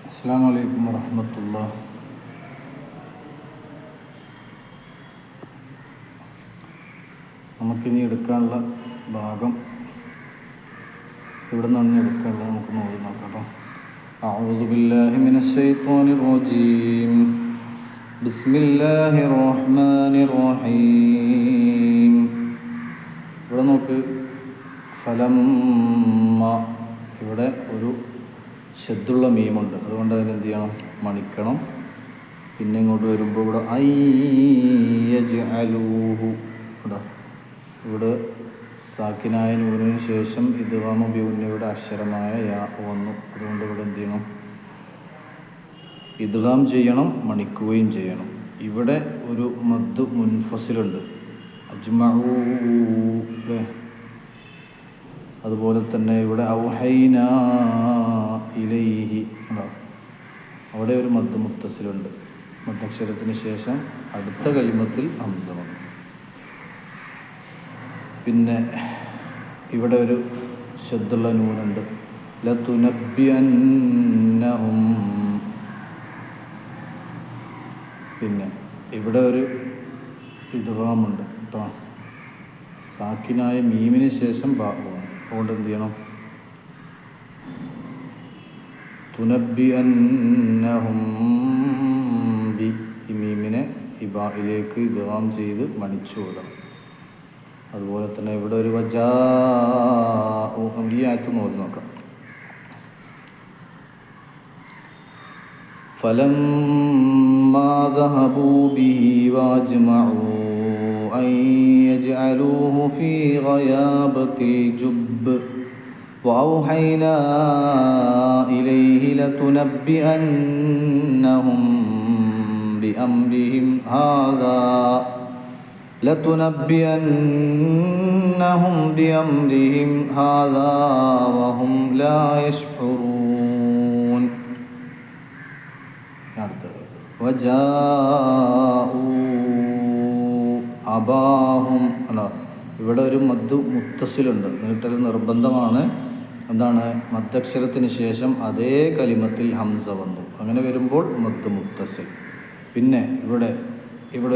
അസ്സലാമു അലൈക്കും വറഹ്മത്തുള്ളാഹി. നമുക്കിനി എടുക്കാനുള്ള ഭാഗം ഇവിടെ നിന്ന് എടുക്കാനുള്ളത് നമുക്ക് നോക്കി നോക്കാം. അഊദു ബില്ലാഹി മിനശ് ശൈത്വാനിർ റജീം. ബിസ്മില്ലാഹിർ റഹ്മാനിർ റഹീം. ഇവിടെ നോക്ക്, ഫലമ്മ, ഇവിടെ ഒരു ശബ്ദുള്ള മീമുണ്ട്, അതുകൊണ്ട് അതിനെന്ത് ചെയ്യണം? മണിക്കണം. പിന്നെ ഇങ്ങോട്ട് വരുമ്പോൾ ഇവിടെ അയ്യജ്അലൂഹു, ഇവിടെ സാക്കിനായ നൂനിന് ശേഷം ഇദ്ഗാം ബിഗുന്നയുടെ അക്ഷരമായ യാ വന്നു. അതുകൊണ്ട് ഇവിടെ എന്ത് ചെയ്യണം? ഇദ്ഗാം ചെയ്യണം, മണിക്കുകയും ചെയ്യണം. ഇവിടെ ഒരു മദ് മുൻഫസിലുണ്ട്, അജ്മഊ അല്ലേ. അതുപോലെ തന്നെ ഇവിടെ ഔഹൈനാ ഇലൈഹി, അവിടെ ഒരു മദ് മുത്തസിലുണ്ട്. മദ്ദക്ഷരത്തിന് ശേഷം അടുത്ത കലിമത്തിൽ ഹംസ വന്നു. പിന്നെ ഇവിടെ ഒരു ശദ്ദുള്ള നൂനുണ്ട്, ലതുനബ്ബിയന്നഹും. പിന്നെ ഇവിടെ ഒരു ഇദ്ഗാമുണ്ട് കേട്ടോ, സാക്കിനായ മീമിന് ശേഷം ബാവാണ്. അതുകൊണ്ട് എന്ത് ചെയ്യണം? തുനബ്ബിയന്നഹും ബി, ഈ മീമിനെ ഈ ബായിലേക്ക് ഇദ്ഗാം ചെയ്ത് മണിച്ചു കൊടുക്കണം. അതുപോലെ തന്നെ ഇവിടെ ഒരു വജാഉ, ഈ ആയത്ത് നോക്കാം. ഫലമ്മാ ദഹബൂ ബിഹി വഅജ്മഊ അൻ യജ്അലൂഹു ഫീ ഗയാബത്തിൽ ജുബ്ബ് വഔഹൈനാ ഇലൈഹി ലതുനബ്ബിഅന്നഹും ബിഅംരിഹിം ഹാദാ لتنبئنهم بأمرهم هذا وهم لا يشعرون. وجاءوا أباهم, അല്ല, ഇവിടെ ഒരു മദ് മുത്തസിലുണ്ട്, നീട്ടൽ നിർബന്ധമാണ്. എന്താണ്? മദ്ദക്ഷരത്തിന് ശേഷം അതേ കലിമത്തിൽ ഹംസ വന്നു. അങ്ങനെ വരുമ്പോൾ മദ് മുത്തസിൽ. പിന്നെ ഇവിടെ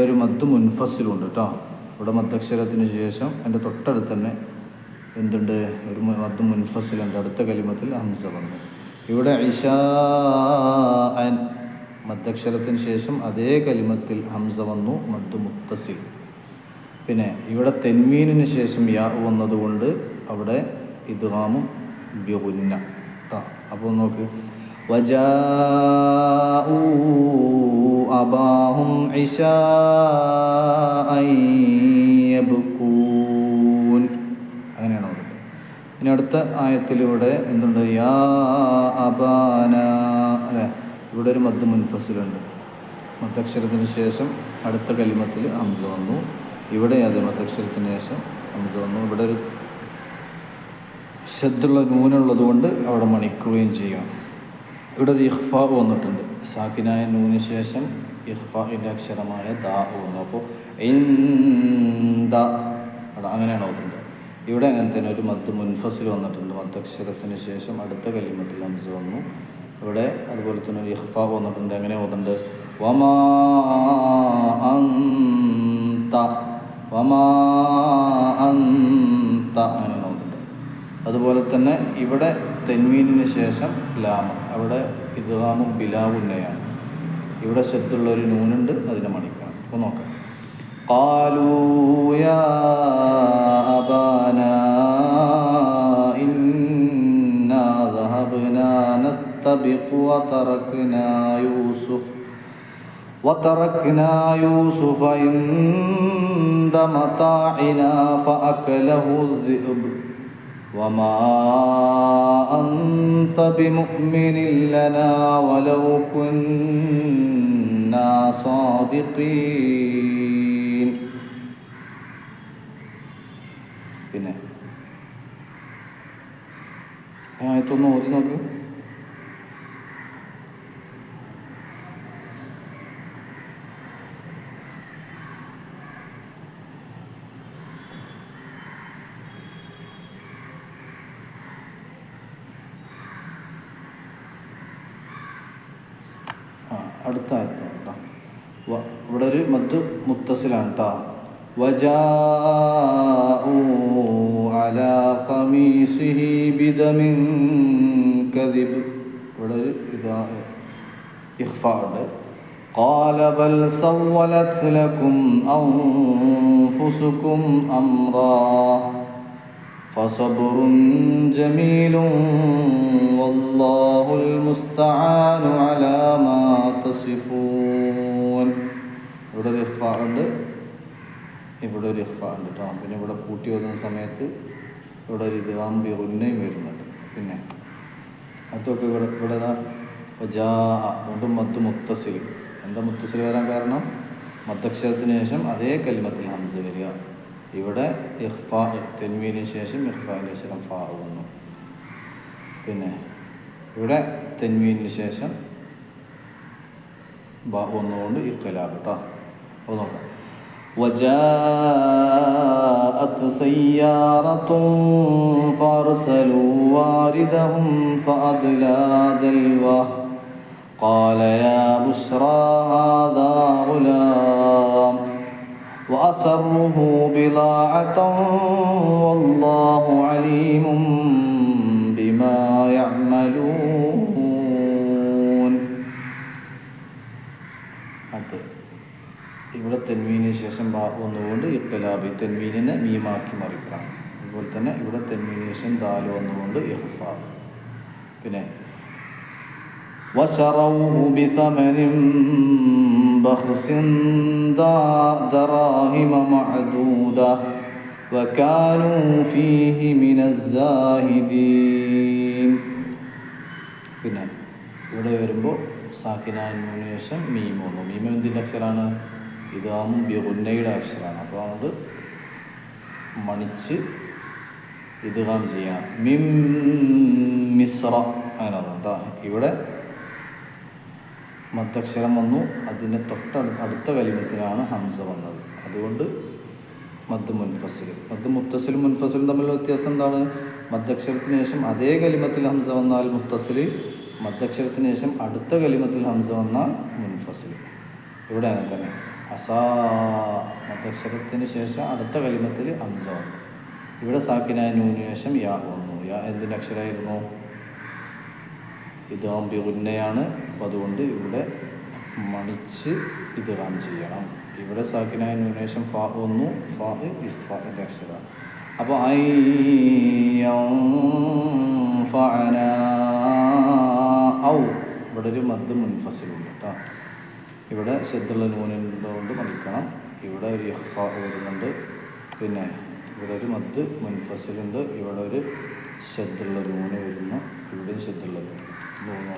ഒരു മദ് മുൻഫസിലുണ്ട് കേട്ടോ. ഇവിടെ മദ്ദക്ഷരത്തിന് ശേഷം എൻ്റെ തൊട്ടടുത്ത് തന്നെ എന്തുണ്ട്? ഒരു മദ് മുൻഫസിലുണ്ട്, അടുത്ത കലിമത്തിൽ ഹംസ വന്നു. ഇവിടെ ഇശാഅൻ, മദ്ദക്ഷരത്തിന് ശേഷം അതേ കലിമത്തിൽ ഹംസ വന്നു, മദ് മുത്തസിൽ. പിന്നെ ഇവിടെ തെൻവീനിന് ശേഷം യാ വന്നതുകൊണ്ട് അവിടെ ഇദ്ഗാമും ബിഗുന്ന കേട്ടോ. അപ്പോൾ നോക്ക്, വജാഉ അബാഹും ഇശാഅൻ യബ്കൂൻ, അങ്ങനെയാണ് പറയുന്നത്. ഇനി അടുത്ത ആയത്തിലൂടെ എന്തുണ്ട്? യാ അബാന, അല്ലേ. ഇവിടെ ഒരു മദ് മുൻഫസിലുണ്ട്, മദ്ദക്ഷരത്തിന് ശേഷം അടുത്ത കലിമത്തിൽ ഹംസ വന്നു. ഇവിടെ അതേ മദ്ദക്ഷരത്തിന് ശേഷം ഹംസ വന്നു. ഇവിടെ ഒരു ശദ്ദുള്ള നൂനുള്ളത് കൊണ്ട് അവിടെ മണിക്കുകയും ചെയ്യണം. ഇവിടെ ഒരു ഇഖ്ഫാ വന്നിട്ടുണ്ട്, സാക്കിനായ നൂന് ശേഷം ഇഖ്ഫാഇൻ്റെ അക്ഷരമായ ദാ വന്നു. അപ്പോൾ ഇൻദ, അങ്ങനെയാണ് ഓതുന്നത്. ഇവിടെ അങ്ങനെ തന്നെ ഒരു മദ് മുൻഫസിൽ വന്നിട്ടുണ്ട്, മദ്ദക്ഷരത്തിന് ശേഷം അടുത്ത കലിമത്തിൽ ഹംസ വന്നു. ഇവിടെ അതുപോലെ തന്നെ ഒരു ഇഖ്ഫാ വന്നിട്ടുണ്ട്. എങ്ങനെ ഓതുന്നുണ്ട്? വമാ അൻത, വമാ അൻത, അങ്ങനെയാണ് ഓതുന്നത്. അതുപോലെ തന്നെ ഇവിടെ തെൻവീനിന് ശേഷം ലാം, അവിടെ ഇദ്ഗാമും ബിലാവുന്നയാണ്. ഇവിടെ ശബ്ദുള്ള ഒരു നൂനുണ്ട്, അതിനെ മണിക്കണം. അപ്പോൾ നോക്കാം. ഖാലൂ യാ അബാനാ ഇന്നാ ദഹബ്നാ നസ്തബിഖു വതറക്നാ യൂസുഫ ഇൻദ മതാഇനാ ഫഅകലഹു الذئب وما أنت بمؤمن لنا ولو كنا صادقين. പിന്നെ ആയത്തൊന്ന് ഓതി നോക്ക്. അടുത്ത ആയത്താണ് കേട്ടോ. ഇവിടെ ഒരു മദ് മുത്തസിലാണ് കേട്ടോ. വജാഉ അലാ ഖമീസിഹി ബിദമിൻ കദിബ്. ഇവിടെ ഒരു ഇതാ ഇഖ്ഫാ ഉണ്ട്. ഖാല ബൽ സവ്വലത് ലക്കും അൻഫുസുകും അംറാ ഫസബ്റുൻ ജമീലുൻ വല്ലാഹുൽ മുസ്തആനു അലാ മാ തസിഫൂൻ. ഇവിടെ ഒരു ഇഖ്ഫാ ഉണ്ട്, ഇവിടെ ഒരു ഇഖ്ഫാ ഉണ്ട് കേട്ടോ. പിന്നെ ഇവിടെ കൂട്ടി ഓതുന്ന സമയത്ത് ഇവിടെ ഒരു ഇദ്ഗാം ബി ഗുന്നയും വരുന്നുണ്ട്. പിന്നെ അടുത്തൊക്കെ ഇവിടെ വീണ്ടും മദ് മുത്തസിൽ. എന്താ മുത്തസിൽ വരാൻ കാരണം? മദ്ദക്ഷരത്തിന് ശേഷം അതേ കലിമത്തിൽ ഹംസ വരിക. ഇവിടെ ഇഖ്ഫാ തെൻവീനു ശേഷം ഇഖ്ഫാഇന്റെ ശേഷം ഫാ വന്നു. പിന്നെ ഇവിടെ തെൻവീനു ശേഷം ബ വന്നുകൊണ്ട് ഇഖ്ലാബ് കേട്ടോ. അപ്പോൾ നോക്കാം. وجاءت سيارة فأرسلوا واردهم فأدلى دلوه قال يا بشرى هذا غلام وأسره بضاعة والله عليم بما يعملون. ഇവിടെ തെൻവീനു ശേഷം ബാ വന്നുകൊണ്ട് ഇഖ്ലാബ് തെൻവീനിനെ മീമാക്കി മറിക്കണം. അതുപോലെ തന്നെ ഇവിടെ തെൻവീനു ശേഷം ദാല് വന്നുകൊണ്ട് ഇഖ്ഫാ. പിന്നെ വശറൗഹു ബിസമനിൻ ബഖ്സിൻ ദറാഹിമ മഅദൂദ വകാനൂ ഫീഹി മിനസ്സാഹിദീൻ. പിന്നെ ഇവിടെ വരുമ്പോൾ സാക്കിനു ശേഷം മീം വന്നു. മീം എന്തിൻ്റെ അക്ഷരമാണ്? ഇദ്ഗാം ബി ഗുന്നയുടെ അക്ഷരമാണ്. അപ്പോൾ അതുകൊണ്ട് മണിച്ച് ഇദ്ഗാം ചെയ്യാം. മിം മിസ്റ അങ്ങനെ കേട്ടോ. ഇവിടെ മദ്ദക്ഷരം വന്നു, അതിൻ്റെ അടുത്ത കലിമത്തിലാണ് ഹംസ വന്നത്. അതുകൊണ്ട് മദ് മുൻഫസിൽ. മദ് മുത്തസിലും മുൻഫസിലും തമ്മിലുള്ള വ്യത്യാസം എന്താണ്? മദ്ദക്ഷരത്തിന് ശേഷം അതേ കലിമത്തിൽ ഹംസ വന്നാൽ മുത്തസിൽ, മദ്ദക്ഷരത്തിന് ശേഷം അടുത്ത കലിമത്തിൽ ഹംസ വന്നാൽ മുൻഫസിൽ. ഇവിടെ അങ്ങനെ തന്നെ അസാ മദ്ദക്ഷരത്തിന് ശേഷം അടുത്ത കലിമത്തിൽ ഹംസ വന്നു. ഇവിടെ സാക്കിനായ നൂന് ശേഷം യാ വന്നു. യാ എന്തിൻ്റെ അക്ഷരമായിരുന്നു? ഇദ്ഗാം ബി ഗുന്നയാണ്. അപ്പോൾ അതുകൊണ്ട് ഇവിടെ മണിച്ച് ഇദ്ഗാം ചെയ്യണം. ഇവിടെ സാക്കിനായ നൂന് ശേഷം ഫാ വന്നു. ഫാ ഇഖ്ഫാഇൻ്റെ അക്ഷരമാണ്. അപ്പോൾ ഔ ഇവിടെ ഒരു മദ് മുൻഫസിലുണ്ട് കേട്ടോ. ഇവിടെ ശദ്ദുള്ള നൂനുള്ളതുകൊണ്ട് മണിക്കണം. ഇവിടെ ഒരു ഇഖ്ഫാ വരുന്നുണ്ട്. പിന്നെ ഇവിടെ ഒരു മദ് മുൻഫസിലുണ്ട്. ഇവിടെ ഒരു ശദ്ദുള്ള നൂന് വരുന്നു. ഇവിടെ ശദ്ദുള്ള നൂന്.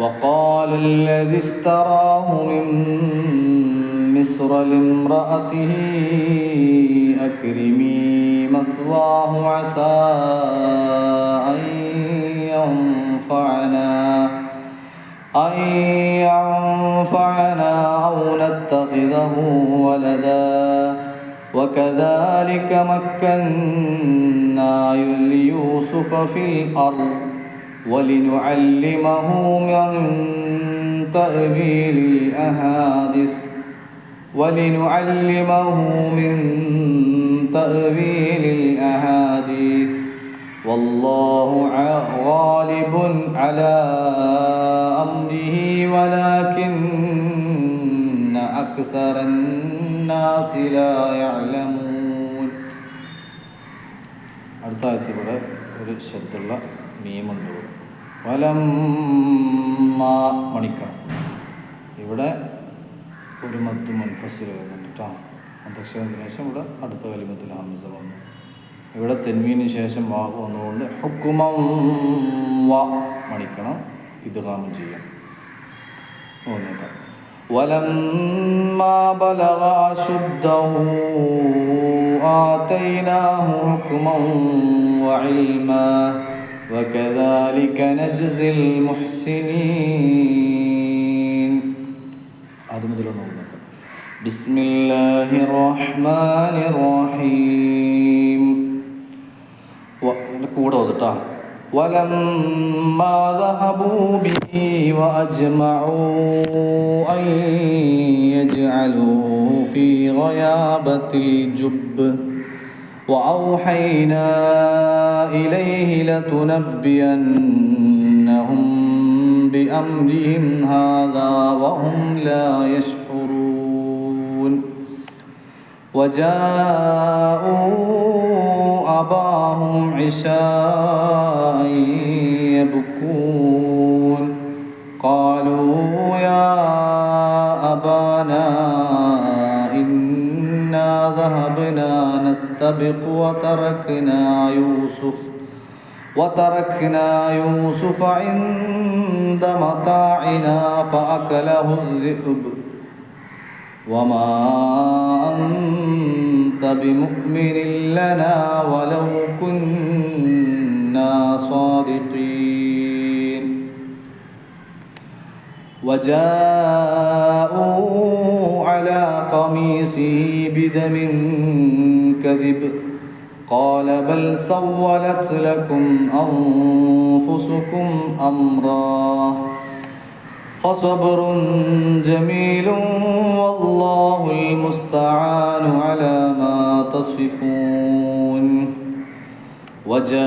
وقال الذي اشتراه من مصر لامرأته أكرمي مثواه عسى أن ينفعنا أو نتخذه ولدا وكذلك مكنا ليوسف في الأرض ولنعلمه من تأويل الأحاديث والله غالب على أمره ولكن أكثر الناس لا يعلمون. അടുത്ത ആയത്തിൽ ഇവിടെ ഒരു ശബ്ദമുള്ള മീമുണ്ട്. വലമ്മ മണിക്കണം. ഇവിടെ ഒരു മദ് മുൻഫസിൽ വരുന്നുണ്ട് കേട്ടോ. മദ്ദക്ഷരത്തിന് ശേഷം ഇവിടെ അടുത്ത കലിമത്തിൽ ഹംസ വന്നു. ഇവിടെ തെൻവീനു ശേഷം വാ വന്നുകൊണ്ട് ഹുക്കുമം വ മണിക്കണം. ഇദ്ഗാം ചെയ്യാം. നോക്കാം. വലമ്മാ ബലഗ അശുദ്ധഹു ആതൈനാഹു ഹുക്മൻ വഇൽമാ وكذلك نجزي المحسنين. هذا مثل نقول بسم الله الرحمن الرحيم. കൂടെ ഓതട്ടാ. ولما ذهبوا به وأجمعوا أن يجعلوه في غيابة الجب وأوحينا إليه لتنبئنهم بأمرهم هذا وهم لا يشعرون وجاءوا أباهم عشاء يبكون قالوا يا أبانا إنا ذهبنا نستبق وتركنا يوسف عند متاعنا فأكله الذئب وما أنت بمؤمن لنا ولو كنا صادقين وجاءوا على قميصه بدم كذب قال بل سولت لكم أنفسكم أمرا فصبر جميل والله المستعان على ما تصفون وجاءت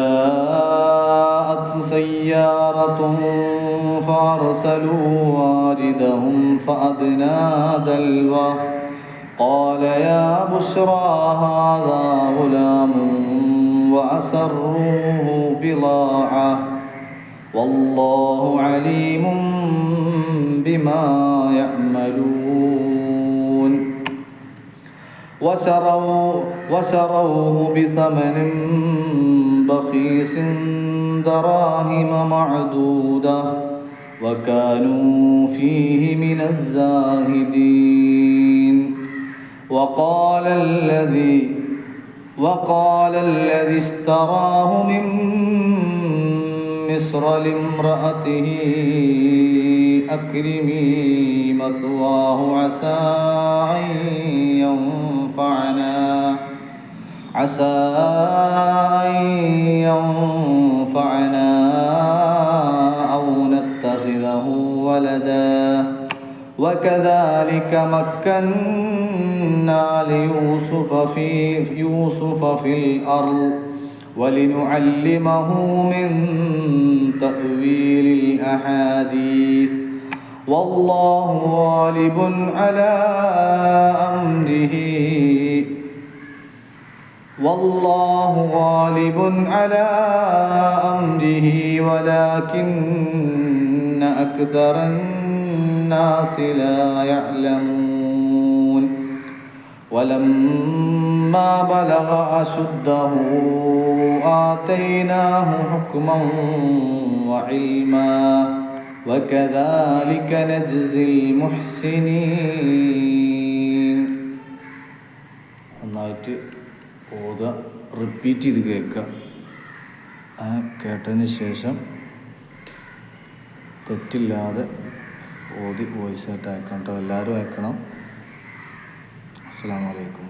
سيارة فأرسلوا واردهم فأدنى دلوه قال يا بشرى هذا غلام وأسروه بضاعة والله عليم بما يعملون وشروه بثمن بخيس دراهم معدودة وكانوا فيه من الزاهدين وقال الذي اشتراه من مصر لامرأته أكرمي مثواه عسى أن ينفعنا أو نتخذه ولدا وكذلك مكنا ليوسف في الأرض ولنعلمه من تأويل الأحاديث والله غالب على أمره ولكن أكثر الناس لا يعلمون ولما بلغ أشده آتيناه حكما وعلما وكذلك نجزي المحسنين. നന്നായിട്ട് റിപ്പീറ്റ് ചെയ്ത് കേൾക്കുക. കേട്ടതിന് ശേഷം തെറ്റില്ലാതെ ഓതി വോയിസായിട്ട് അയക്കണം കേട്ടോ. എല്ലാവരും അയക്കണം. അസ്സലാമു അലൈക്കും.